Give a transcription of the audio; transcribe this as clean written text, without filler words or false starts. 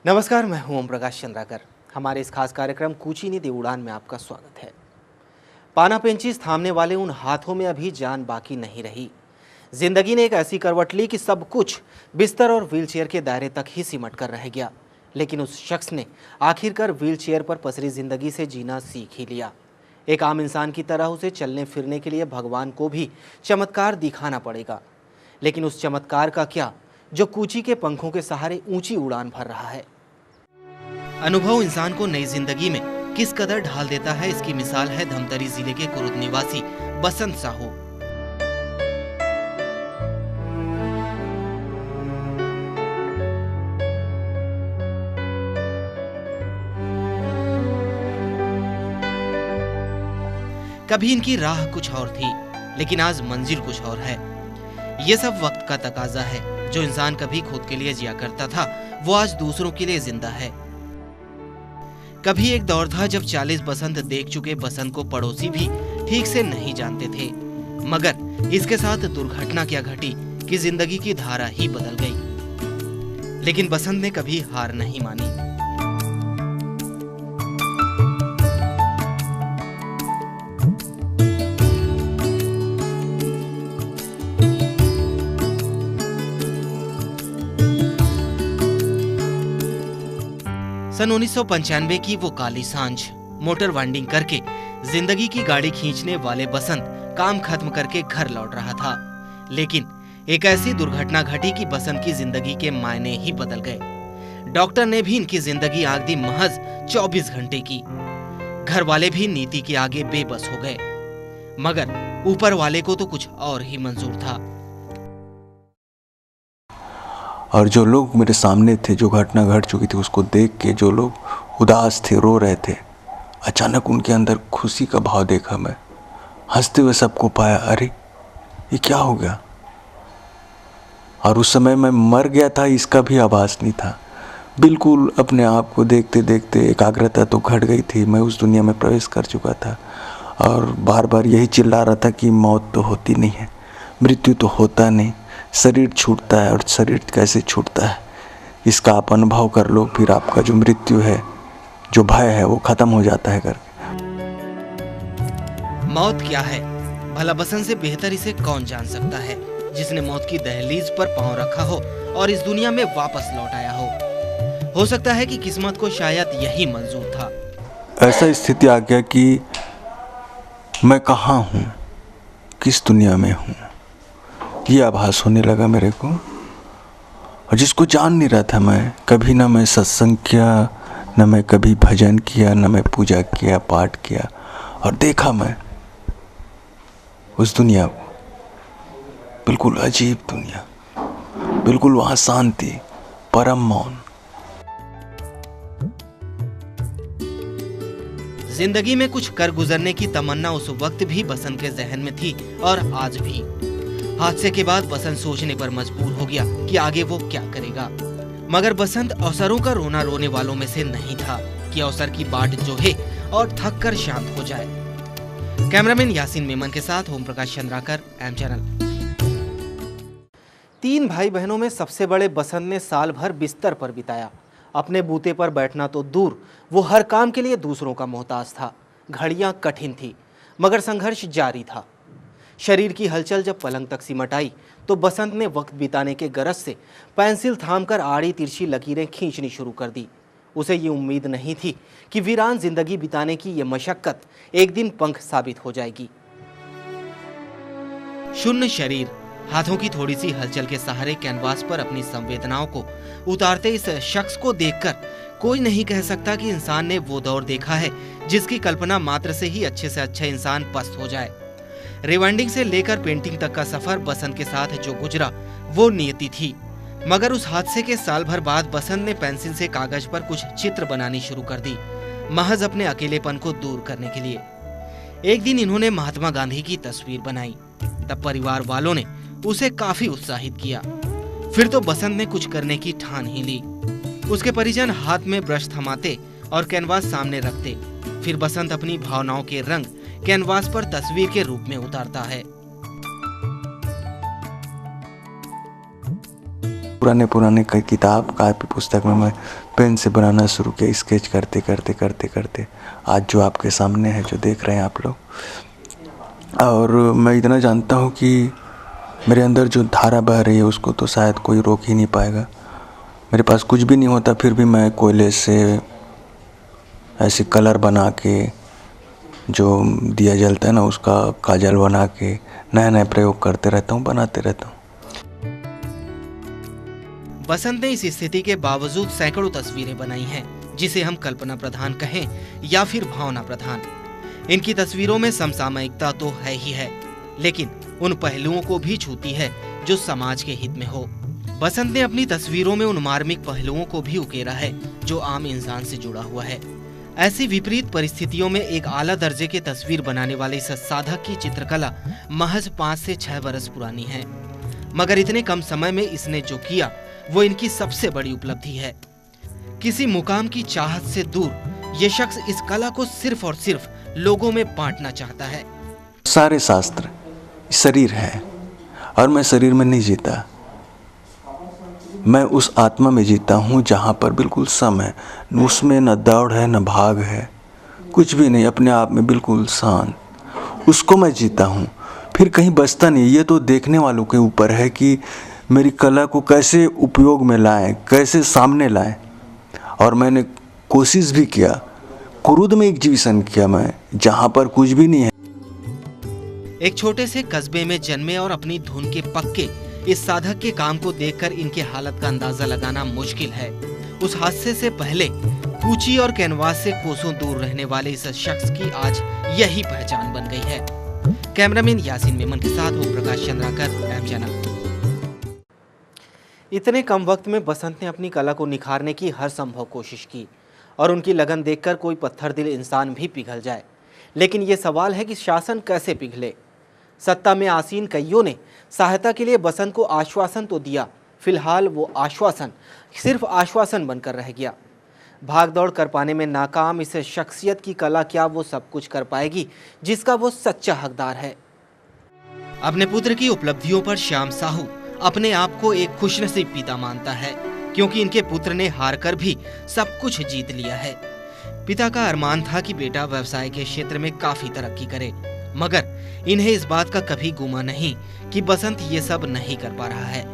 नमस्कार, मैं हूं ओम प्रकाश चंद्राकर। हमारे इस खास कार्यक्रम कूची नीति उड़ान में आपका स्वागत है। पाना पेंचिस थामने वाले उन हाथों में अभी जान बाकी नहीं रही। जिंदगी ने एक ऐसी करवट ली कि सब कुछ बिस्तर और व्हीलचेयर के दायरे तक ही सिमट कर रह गया। लेकिन उस शख्स ने आखिरकार व्हीलचेयर पर पसरी जिंदगी से जीना सीख ही लिया। एक आम इंसान की तरह उसे चलने फिरने के लिए भगवान को भी चमत्कार दिखाना पड़ेगा। लेकिन उस चमत्कार का क्या जो कूची के पंखों के सहारे ऊंची उड़ान भर रहा है। अनुभव इंसान को नई जिंदगी में किस कदर ढाल देता है, इसकी मिसाल है धमतरी जिले के कुरुद निवासी बसंत साहू। कभी इनकी राह कुछ और थी, लेकिन आज मंजिल कुछ और है। ये सब वक्त का तकाजा है। जो इंसान कभी खुद के लिए जिया करता था, वो आज दूसरों के लिए जिंदा है। कभी एक दौर था जब 40 बसंत देख चुके बसंत को पड़ोसी भी ठीक से नहीं जानते थे, मगर इसके साथ दुर्घटना क्या घटी कि जिंदगी की धारा ही बदल गई। लेकिन बसंत ने कभी हार नहीं मानी। सन 1995 की वो काली सांझ, मोटर वाइंडिंग करके जिंदगी की गाड़ी खींचने वाले बसंत काम खत्म करके घर लौट रहा था। लेकिन एक ऐसी दुर्घटना घटी कि बसंत की जिंदगी के मायने ही बदल गए। डॉक्टर ने भी इनकी जिंदगी आग दी महज 24 घंटे की। घर वाले भी नीति के आगे बेबस हो गए, मगर ऊपर वाले को तो कुछ और ही मंजूर था। और जो लोग मेरे सामने थे, जो घटना घट चुकी थी, उसको देख के जो लोग उदास थे, रो रहे थे, अचानक उनके अंदर खुशी का भाव देखा। मैं हंसते हुए सबको पाया, अरे ये क्या हो गया। और उस समय मैं मर गया था, इसका भी आभास नहीं था। बिल्कुल अपने आप को देखते देखते एकाग्रता तो घट गई थी। मैं उस दुनिया में प्रवेश कर चुका था और बार बार यही चिल्ला रहा था कि मौत तो होती नहीं है, मृत्यु तो होता नहीं, शरीर छूटता है। और शरीर कैसे छूटता है इसका आप अनुभव कर लो, फिर आपका जो मृत्यु है, जो भय है, वो खत्म हो जाता है करके। मौत क्या है भला बसंत से बेहतर इसे कौन जान सकता है, जिसने मौत की दहलीज पर पांव रखा हो और इस दुनिया में वापस लौट आया हो सकता है कि किस्मत को शायद यही मंजूर था। ऐसा स्थिति आ गया कि मैं कहाँ हूँ, किस दुनिया में हूँ, ये आभास होने लगा मेरे को। और जिसको जान नहीं रहा था मैं, कभी ना मैं सत्संग किया, ना मैं कभी भजन किया, ना मैं पूजा किया, पाठ किया, और देखा मैं उस दुनिया को, बिल्कुल अजीब दुनिया, बिल्कुल वहाँ शांति, परम मौन। जिंदगी में कुछ कर गुजरने की तमन्ना उस वक्त भी बसंत के जहन में थी और आज भी। हादसे के बाद बसंत सोचने पर मजबूर हो गया कि आगे वो क्या करेगा। मगर बसंत अवसरों का रोना रोने वालों में से नहीं था कि अवसर की बाट जोहे और थक कर शांत हो जाए। कैमरामैन यासीन मेमन के साथ ओम प्रकाश चंद्राकर, एम चैनल। 3 भाई बहनों में सबसे बड़े बसंत ने साल भर बिस्तर पर बिताया। अपने बूते पर बैठना तो दूर, वो हर काम के लिए दूसरों का मोहताज था। घड़ियां कठिन थी, मगर संघर्ष जारी था। शरीर की हलचल जब पलंग तक सिमट आई तो बसंत ने वक्त बिताने के गरज से पेंसिल थामकर आड़ी तिरछी लकीरें खींचनी शुरू कर दी। उसे ये उम्मीद नहीं थी कि वीरान जिंदगी बिताने की ये मशक्कत एक दिन पंख साबित हो जाएगी। शून्य शरीर, हाथों की थोड़ी सी हलचल के सहारे कैनवास पर अपनी संवेदनाओं को उतारते इस शख्स को देखकर कोई नहीं कह सकता कि इंसान ने वो दौर देखा है जिसकी कल्पना मात्र से ही अच्छे से अच्छा इंसान पस्त हो जाए। रिवाइंडिंग से लेकर पेंटिंग तक का सफर बसंत के साथ जो गुजरा वो नियति थी। मगर उस हादसे के साल भर बाद बसंत ने पेंसिल से कागज पर कुछ चित्र बनानी शुरू कर दी, महज अपने अकेलेपन को दूर करने के लिए। एक दिन इन्होंने महात्मा गांधी की तस्वीर बनाई। तब परिवार वालों ने उसे काफी उत्साहित किया। फिर तो बसंत ने कुछ करने की ठान ही ली। उसके परिजन हाथ में ब्रश थमाते और कैनवास सामने रखते। फिर बसंत अपनी भावनाओं के रंग कैनवास पर तस्वीर के रूप में उतारता है। पुराने पुराने कई किताब कापी पुस्तक में मैं पेन से बनाना शुरू किया, स्केच करते करते करते करते आज जो आपके सामने है, जो देख रहे हैं आप लोग। और मैं इतना जानता हूँ कि मेरे अंदर जो धारा बह रही है उसको तो शायद कोई रोक ही नहीं पाएगा। मेरे पास कुछ भी नहीं होता, फिर भी मैं कोयले से ऐसे कलर बना के, जो दिया जलता है ना, उसका काजल बना के नए नए प्रयोग करते रहता हूँ, बनाते रहता हूँ। बसंत ने इस स्थिति के बावजूद सैकड़ों तस्वीरें बनाई हैं, जिसे हम कल्पना प्रधान कहें या फिर भावना प्रधान। इनकी तस्वीरों में समसामयिकता तो है ही है, लेकिन उन पहलुओं को भी छूती है जो समाज के हित में हो। बसंत ने अपनी तस्वीरों में उन मार्मिक पहलुओं को भी उकेरा है जो आम इंसान से जुड़ा हुआ है। ऐसी विपरीत परिस्थितियों में एक आला दर्जे की तस्वीर बनाने वाले इस साधक की चित्रकला महज 5 से 6 बरस पुरानी है, मगर इतने कम समय में इसने जो किया वो इनकी सबसे बड़ी उपलब्धि है। किसी मुकाम की चाहत से दूर ये शख्स इस कला को सिर्फ और सिर्फ लोगों में बांटना चाहता है। सारे शास्त्र शरीर है और मैं शरीर में नहीं जीता, मैं उस आत्मा में जीता हूँ जहाँ पर बिल्कुल सम है, उसमें न दौड़ है न भाग है, कुछ भी नहीं, अपने आप में बिल्कुल शांत, उसको मैं जीता हूँ। फिर कहीं बचता नहीं। ये तो देखने वालों के ऊपर है कि मेरी कला को कैसे उपयोग में लाएं, कैसे सामने लाएं। और मैंने कोशिश भी किया, क्रुद में एग्जीबिशन किया मैं, जहाँ पर कुछ भी नहीं है। एक छोटे से कस्बे में जन्मे और अपनी धुन के पक्के इस साधक के काम को देखकर इनके हालत का अंदाजा लगाना मुश्किल है। उस हादसे से पहले पूची और कैनवास से कोसों दूर रहने वाले इस शख्स की आज यही पहचान बन गई है। कैमरामैन यासीन मेमन के साथ ओम प्रकाश चंद्राकर, एम चैनल। इतने कम वक्त में बसंत ने अपनी कला को निखारने की हर संभव कोशिश की और उनकी लगन देखकर कोई पत्थर दिल इंसान भी पिघल जाए। लेकिन ये सवाल है कि शासन कैसे पिघले। सत्ता में आसीन कईयों ने सहायता के लिए बसंत को आश्वासन तो दिया, फिलहाल वो आश्वासन सिर्फ आश्वासन बनकर रह गया। भागदौड़ कर पाने में नाकाम इस शख्सियत की कला क्या वो सब कुछ कर पाएगी जिसका वो सच्चा हकदार है? अपने पुत्र की उपलब्धियों पर श्याम साहू अपने आप को एक खुशनसीब पिता मानता है, क्योंकि इनके पुत्र ने हार कर भी सब कुछ जीत लिया है। पिता का अरमान था कि बेटा व्यवसाय के क्षेत्र में काफी तरक्की करे, मगर इन्हें इस बात का कभी गुमान नहीं कि बसंत ये सब नहीं कर पा रहा है।